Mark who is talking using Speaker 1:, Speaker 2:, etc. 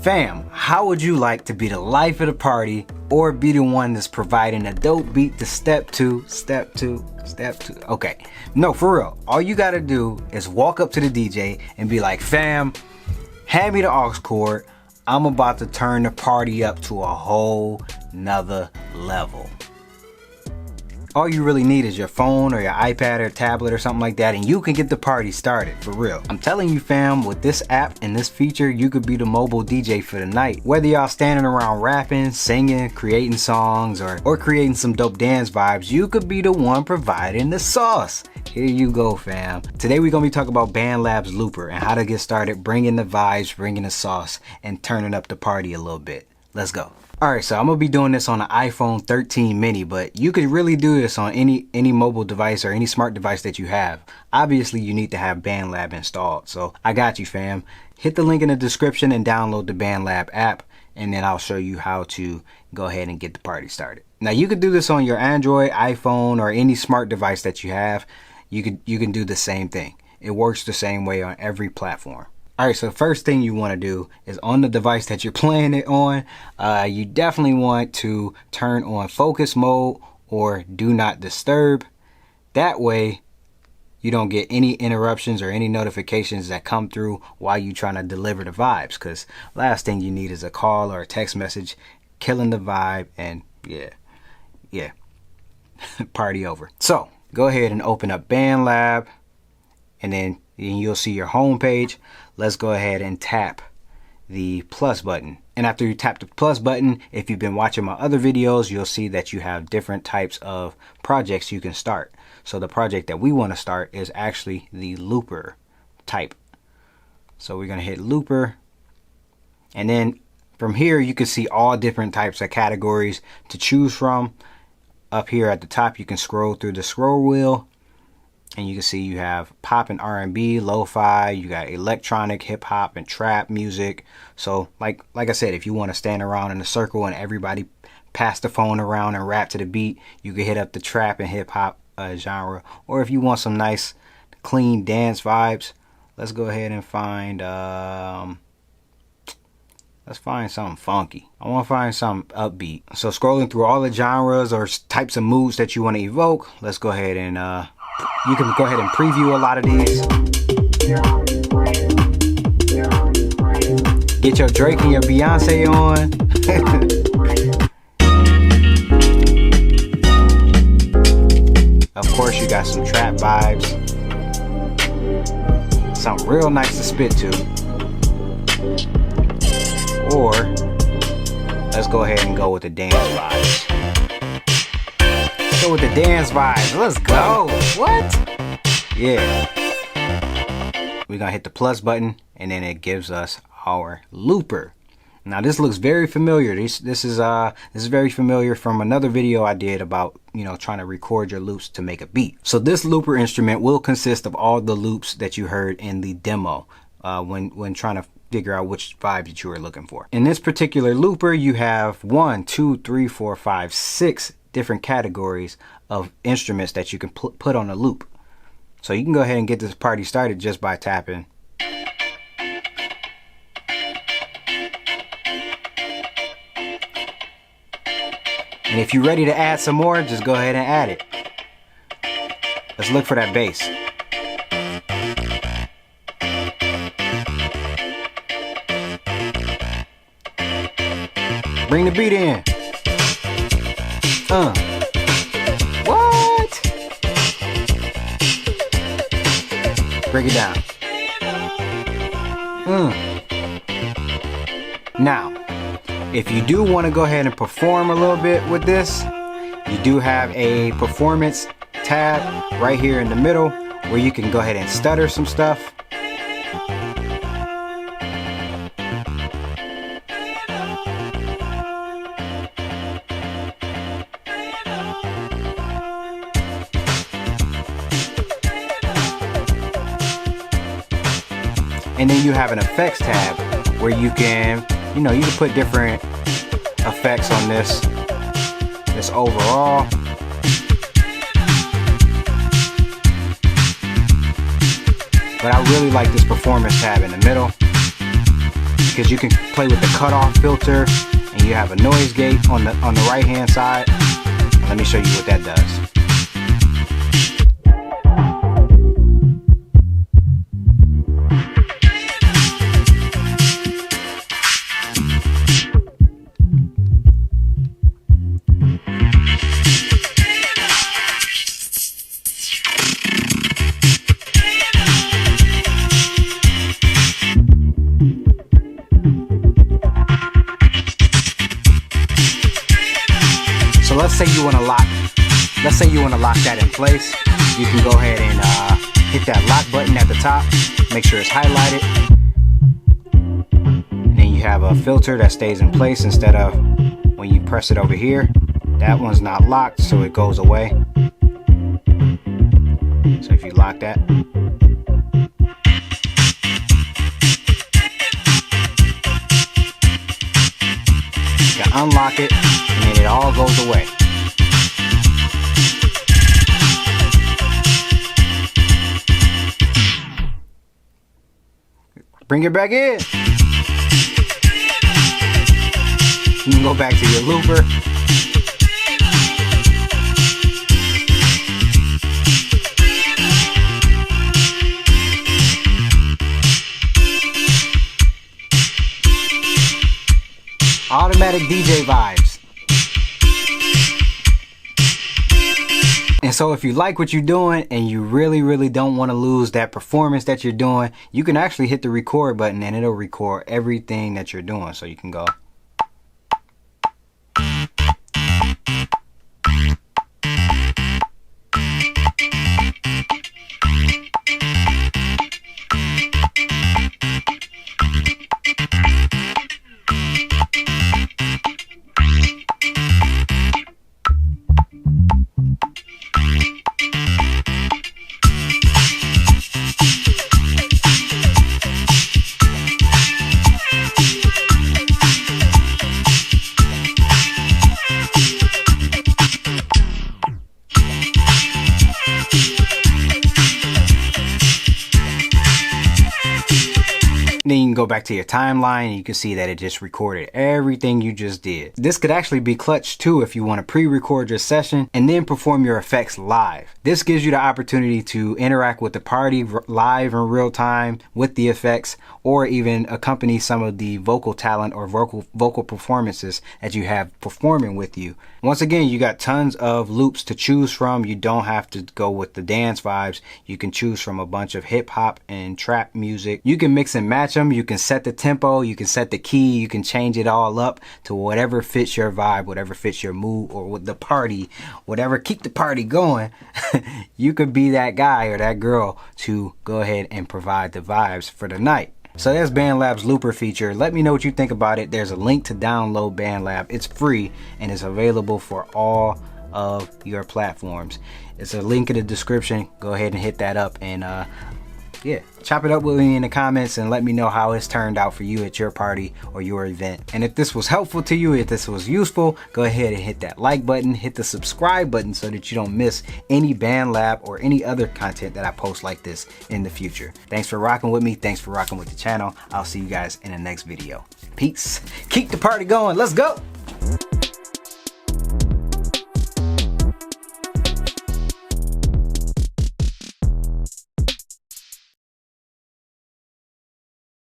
Speaker 1: Fam, how would you like to be the life of the party or be the one that's providing a dope beat to step two? Okay, no, for real. All you gotta do is walk up to the DJ and be like, fam, hand me the aux cord. I'm about to turn the party up to a whole nother level. All you really need is your phone or your iPad or tablet or something like that, and you can get the party started, for real. I'm telling you fam, with this app and this feature, you could be the mobile DJ for the night. Whether y'all standing around rapping, singing, creating songs, or creating some dope dance vibes, you could be the one providing the sauce. Here you go fam. Today we're gonna be talking about BandLab Looper and how to get started bringing the vibes, bringing the sauce, and turning up the party a little bit. Let's go. Alright, so I'm going to be doing this on an iPhone 13 mini, but you could really do this on any mobile device or any smart device that you have. Obviously, you need to have BandLab installed, so I got you fam. Hit the link in the description and download the BandLab app, and then I'll show you how to go ahead and get the party started. Now, you could do this on your Android, iPhone, or any smart device that you have. You can do the same thing. It works the same way on every platform. Alright, so first thing you want to do is on the device that you're playing it on, you definitely want to turn on focus mode or do not disturb. That way you don't get any interruptions or any notifications that come through while you're trying to deliver the vibes, because last thing you need is a call or a text message killing the vibe, and yeah, party over. So go ahead and open up BandLab, and then you'll see your home page. Let's go ahead and tap the plus button. And after you tap the plus button, if you've been watching my other videos, you'll see that you have different types of projects you can start. So the project that we want to start is actually the looper type. So we're going to hit looper. And then from here, you can see all different types of categories to choose from. Up here at the top, you can scroll through the scroll wheel. And you can see you have pop and R&B, lo-fi, you got electronic, hip-hop, and trap music. So like I said, if you want to stand around in a circle and everybody pass the phone around and rap to the beat, you can hit up the trap and hip-hop genre. Or if you want some nice, clean dance vibes, let's go ahead and find, let's find something funky. I want to find something upbeat. So scrolling through all the genres or types of moods that you want to evoke, let's go ahead and you can go ahead and preview a lot of these. Get your Drake and your Beyonce on. Of course, you got some trap vibes. Something real nice to spit to. Or let's go ahead and go with the dance vibes. Go with the dance vibes. Let's go. What? Yeah. We're gonna hit the plus button, and then it gives us our looper. Now this looks very familiar. This is very familiar from another video I did about, trying to record your loops to make a beat. So this looper instrument will consist of all the loops that you heard in the demo when trying to figure out which vibe that you were looking for. In this particular looper, you have 1, 2, 3, 4, 5, 6 different categories of instruments that you can put on a loop. So you can go ahead and get this party started just by tapping. And if you're ready to add some more, just go ahead and add it. Let's look for that bass. Bring the beat in. What? Break it down. Now, if you do want to go ahead and perform a little bit with this, you do have a performance tab right here in the middle where you can go ahead and stutter some stuff. And then you have an effects tab where you can, you can put different effects on this overall. But I really like this performance tab in the middle. because you can play with the cutoff filter, and you have a noise gate on the right hand side. Let me show you what that does. So let's say you want to lock that in place. You can go ahead and hit that lock button at the top. Make sure it's highlighted. And then you have a filter that stays in place instead of when you press it over here. That one's not locked, so it goes away. So if you lock that, you can unlock it, and then it all goes away. Bring it back in. You can go back to your looper. Automatic DJ vibes. And so if you like what you're doing and you really don't want to lose that performance that you're doing, you can actually hit the record button and it'll record everything that you're doing. So you can go. Then you can go back to your timeline and you can see that it just recorded everything you just did. This could actually be clutch too if you want to pre-record your session and then perform your effects live. This gives you the opportunity to interact with the party live in real time with the effects, or even accompany some of the vocal talent or vocal performances that you have performing with you. Once again, you got tons of loops to choose from. You don't have to go with the dance vibes. You can choose from a bunch of hip hop and trap music. You can mix and match them. You can set the tempo, you can set the key, you can change it all up to whatever fits your vibe, whatever fits your mood, or with the party, whatever keep the party going. You could be that guy or that girl to go ahead and provide the vibes for the night. So that's BandLab's Looper feature. Let me know what you think about it. There's a link to download BandLab. It's free and it's available for all of your platforms. It's a link in the description. Go ahead and hit that up and yeah, chop it up with me in the comments and let me know how it's turned out for you at your party or your event. And if this was helpful to you, if this was useful, go ahead and hit that like button, hit the subscribe button so that you don't miss any BandLab or any other content that I post like this in the future. Thanks for rocking with me. Thanks for rocking with the channel. I'll see you guys in the next video. Peace. Keep the party going. Let's go.